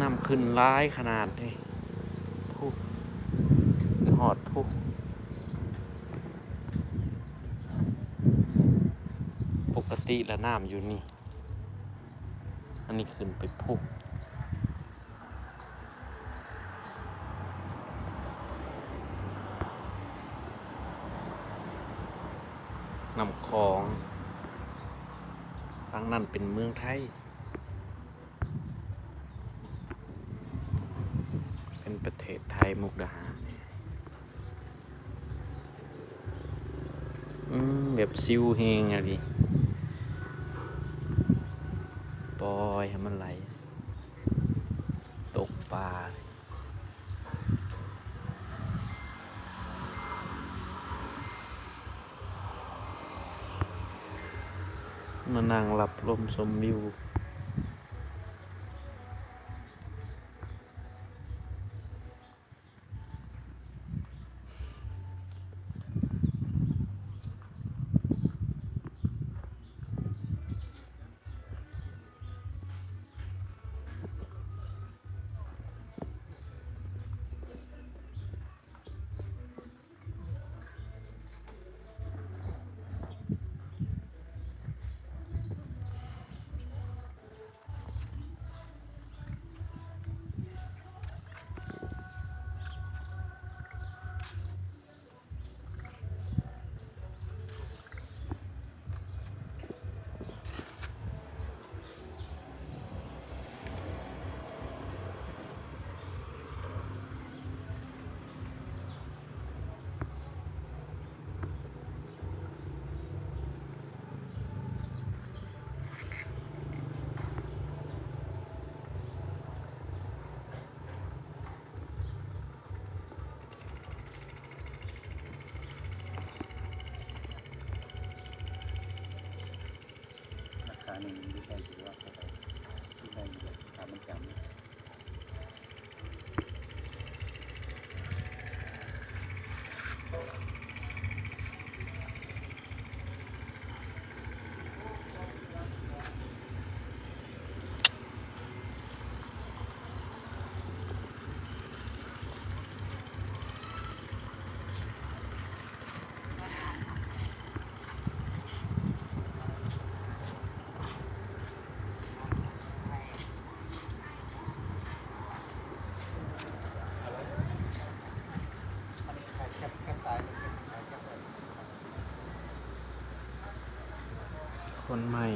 น้ำขึ้นร้ายขนาดนี้ผู้หอดผู้ปกติแล้วน้ำอยู่นี่อันนี้ขึ้นไปผู้น้ำคลองทางนั้นเป็นเมืองไทยเป็นประเทศไทยมุกดาหารแบบซิวเฮงอะไรปล่อยให้มันไหลตกปลามานั่งหลับลมชมวิวหนึ่งที่ได้ถือว่าเขาที่ได้ทำมันจำคนใหม่